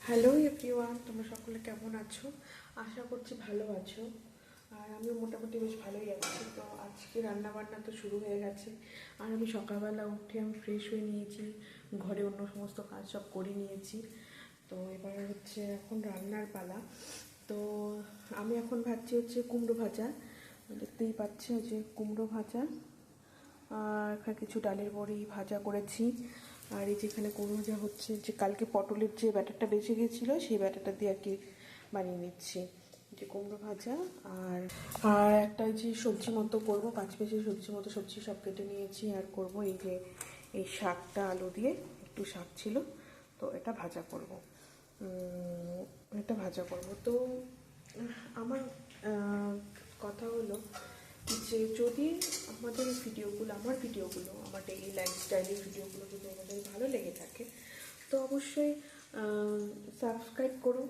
Hello everyone, তোমরা সকলে কেমন আছো? আশা করছি ভালো আছো। আর আমিও মোটামুটি বেশ ভালোই আছি। তো আজকে রান্নাবান্না তো শুরু হয়ে গেছে। আর আমি সকালবেলা উঠে আমি ফ্রেশ হয়ে নিয়েছি, ঘরে অন্য সমস্ত কাজ সব করে নিয়েছি। তো এবার হচ্ছে এখন রান্নার পালা। তো আমি এখন ভাবছি হচ্ছে কুমড়ো ভাজা। দেখতেই পাচ্ছি যে কুমড়ো ভাজা, আর এখানে কিছু ডালের বড়ি ভাজা করেছি। আর এই যেখানে কুমড়ো ভাজা হচ্ছে, যে কালকে পটলের যে ব্যাটারটা বেঁচে গেছিলো সেই ব্যাটারটা দিয়ে আর কি বানিয়ে নিচ্ছি যে কুমড়ো ভাজা। আর আর একটা যে সবজি মতো করবো, পাঁচ পেঁচে সবজি মতো, সবজি সব কেটে নিয়েছি। আর করব এই যে এই শাকটা, আলু দিয়ে একটু শাক ছিল, তো এটা ভাজা করব। তো আমার কথা হলো যে যদি আমাদের ভিডিওগুলো আমার ডেইলি লাইফস্টাইলের ভিডিওগুলো যদি আমাদের ভালো লেগে থাকে, তো অবশ্যই সাবস্ক্রাইব করো।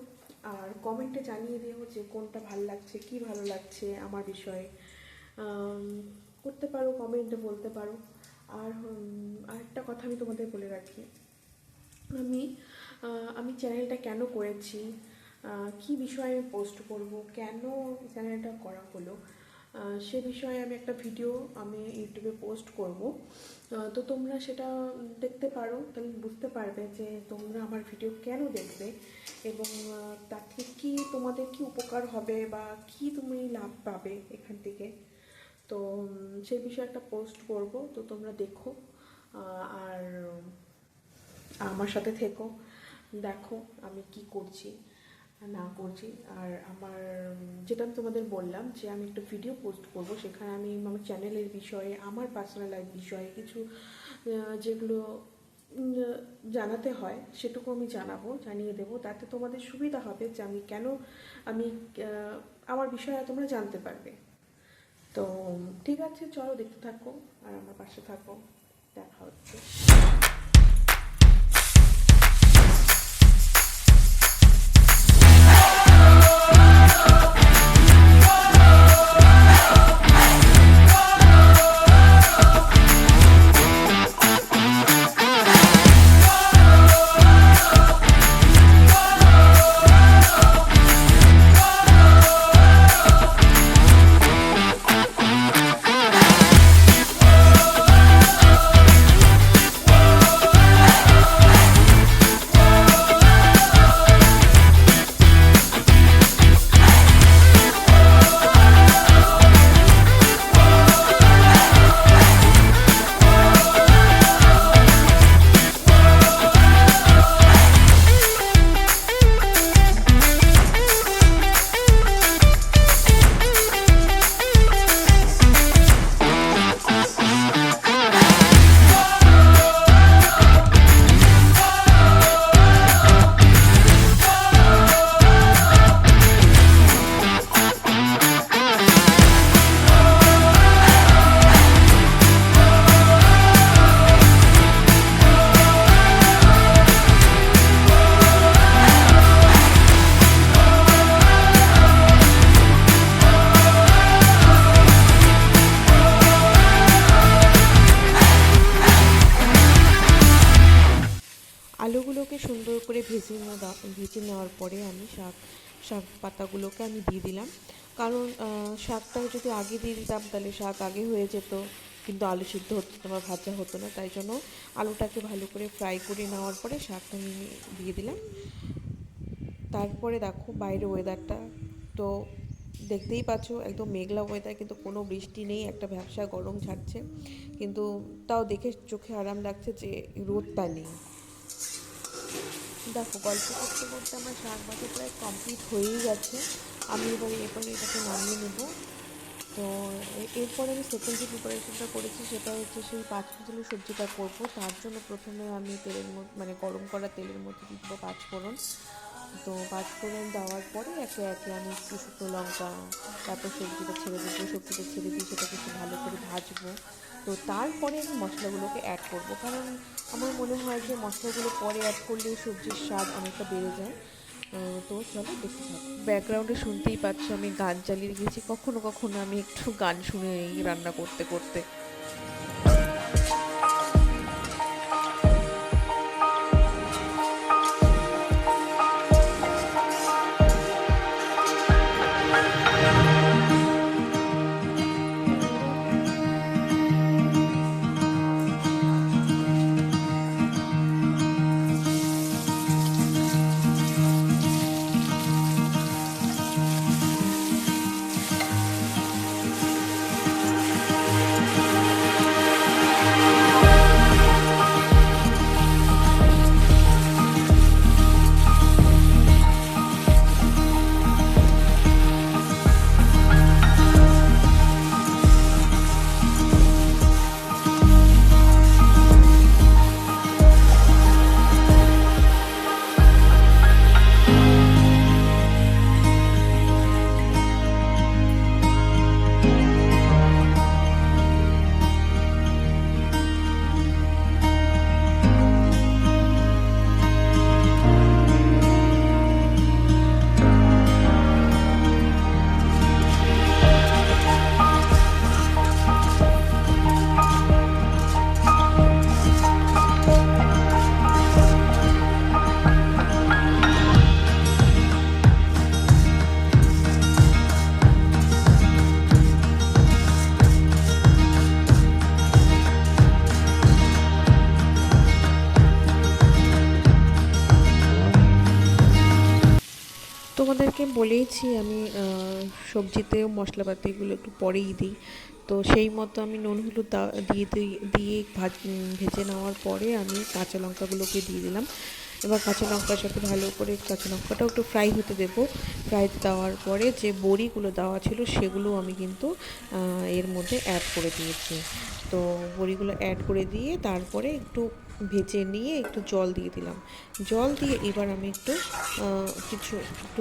আর কমেন্টে জানিয়ে দিও যে কোনটা ভালো লাগছে, কি ভালো লাগছে আমার বিষয়ে করতে পারো, কমেন্টে বলতে পারো। আর আরেকটা কথা আমি তোমাদের বলে রাখি, আমি আমি চ্যানেলটা কেন করেছি, কি বিষয়ে আমি পোস্ট করব, কেন চ্যানেলটা করা হলো, সে বিষয়ে আমি একটা ভিডিও আমি ইউটিউবে পোস্ট করব। তো তোমরা সেটা দেখতে পারো, তাহলে বুঝতে পারবে যে তোমরা আমার ভিডিও কেন দেখবে এবং তার থেকে কী তোমাদের কি উপকার হবে বা কি তুমি লাভ পাবে এখান থেকে। তো সেই বিষয়ে একটা পোস্ট করব, তো তোমরা দেখো আর আমার সাথে থেকো, দেখো আমি কি করছি না করছি। আর আমার যেটা আমি তোমাদের বললাম যে আমি একটা ভিডিও পোস্ট করব, সেখানে আমি আমার চ্যানেলের বিষয়ে, আমার পার্সোনাল লাইফ বিষয়ে কিছু যেগুলো জানাতে হয় সেটুকু আমি জানিয়ে দেবো। তাতে তোমাদের সুবিধা হবে যে আমি আমার বিষয়ে তোমরা জানতে পারবে। তো ঠিক আছে, চলো দেখতে থাকো আর আমার পাশে থাকো, দেখা হচ্ছে। আলুগুলোকে সুন্দর করে ভেজে নেওয়ার পরে আমি শাক পাতাগুলোকে আমি দিয়ে দিলাম। কারণ শাকটা যদি আগে দিয়ে দিতাম তাহলে শাক আগে হয়ে যেত, কিন্তু আলু সিদ্ধ হতো না বা ভাজা হতো না। তাই জন্য আলুটাকে ভালো করে ফ্রাই করে নেওয়ার পরে শাকটা আমি দিয়ে দিলাম। তারপরে দেখো বাইরে ওয়েদারটা তো দেখতেই পাচ্ছ, একদম মেঘলা ওয়েদার, কিন্তু কোনো বৃষ্টি নেই, একটা ভ্যাপসা গরম ছাড়ছে, কিন্তু তাও দেখে চোখে আরাম লাগছে যে রোদটা নেই। দেখো গল্প করতে করতে আমার শাক ভাজা প্রায় কমপ্লিট হয়েই গেছে। আমি এরপরে এটাকে নামিয়ে নেব। তো এরপরে আমি সেকেন্ড যে প্রিপারেশনটা করেছি সেটা হচ্ছে সেই পাঁচ ফোড়নের সবজিটা করব। তার জন্য প্রথমে আমি তেলের মধ্যে গরম করা তেলের মধ্যে দিয়ে দেবো পাঁচফোড়ন। তো পাঁচফোড়ন দেওয়ার পরে একে একে আমি একটু শুকনো লঙ্কা, তারপর সবজিটা ছেড়ে দিয়ে সেটাকে একটু ভালো করে ভাজবো। তো তারপরে আমি মশলাগুলোকে অ্যাড করব, কারণ আমার মনে হয় যে মশলাগুলো পরে অ্যাড করলে সবজির স্বাদ অনেকটা বেড়ে যায়। তো চলো দেখতে থাকো। ব্যাকগ্রাউন্ডে শুনতেই পাচ্ছ আমি গান চালিয়ে গেছি, কখনো কখনো আমি একটু গান শুনে রান্না করতে করতে। তোমাদেরকে বলেইছি আমি সবজিতেও মশলাপাতিগুলো একটু পরেই দিই। তো সেই মতো আমি নুন হলুদ দিয়ে ভেজে নেওয়ার পরে আমি কাঁচা লঙ্কাগুলোকে দিয়ে দিলাম। এবার কাঁচা লঙ্কার সাথে ভালো করে কাঁচা লঙ্কাটাও একটু ফ্রাই হতে দেবো। ফ্রাই দেওয়ার পরে যে বড়িগুলো দেওয়া ছিল সেগুলো আমি কিন্তু এর মধ্যে অ্যাড করে দিয়েছি। তো বড়িগুলো অ্যাড করে দিয়ে তারপরে একটু ভেজে নিয়ে একটু জল দিয়ে দিলাম। জল দিয়ে এবার আমি একটু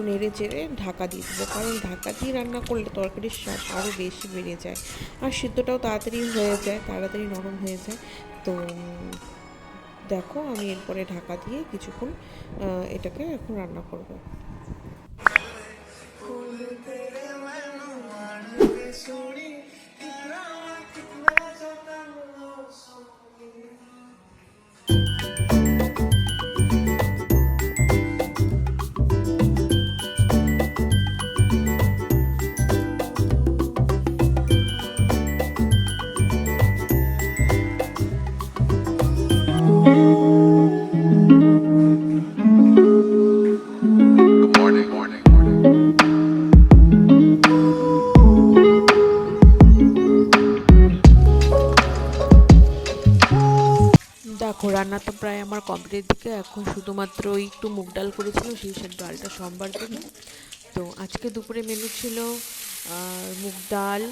নেড়ে চেড়ে ঢাকা দিয়ে দেবো, কারণ ঢাকা দিয়ে রান্না করলে তরকারির স্বাদ আরও বেশি বেড়ে যায়, আর সিদ্ধটাও তাড়াতাড়ি হয়ে যায়, তাড়াতাড়ি নরম হয়ে যায়। তো দেখো আমি এরপরে ঢাকা দিয়ে কিছুক্ষণ এটাকে এখন রান্না করব। দেখো রান্না তো প্রায় আমার কমপ্লিট দিকে, এখন শুধুমাত্র একটু মুগ ডাল করেছিল, সেই সব ডালটা সোমবার দেবো। তো আজকে দুপুরে মেনু ছিল মুগ ডাল,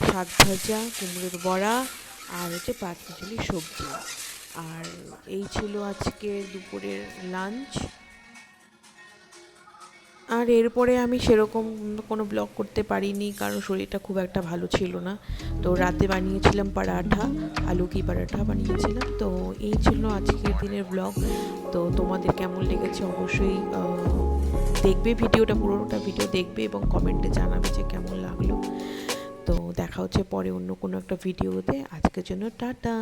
শাক ভাজা, কুমড়োর বড়া, আর হচ্ছে পাঁচমিশালি সবজি। আর এই ছিল আজকে দুপুরের লাঞ্চ। আর এরপরে আমি সেরকম কোনো ব্লগ করতে পারিনি, কারণ শরীরটা খুব একটা ভালো ছিল না। তো রাতে বানিয়েছিলাম পরাঠা, আলু কি পরাঠা বানিয়েছিলাম। তো এই ছিল আজকের দিনের ব্লগ। তো তোমাদের কেমন লেগেছে অবশ্যই দেখবে, পুরোটা ভিডিও দেখবে এবং কমেন্টে জানাবে যে কেমন লাগলো। তো দেখা হচ্ছে পরে অন্য কোনো একটা ভিডিওতে। আজকের জন্য টাটা।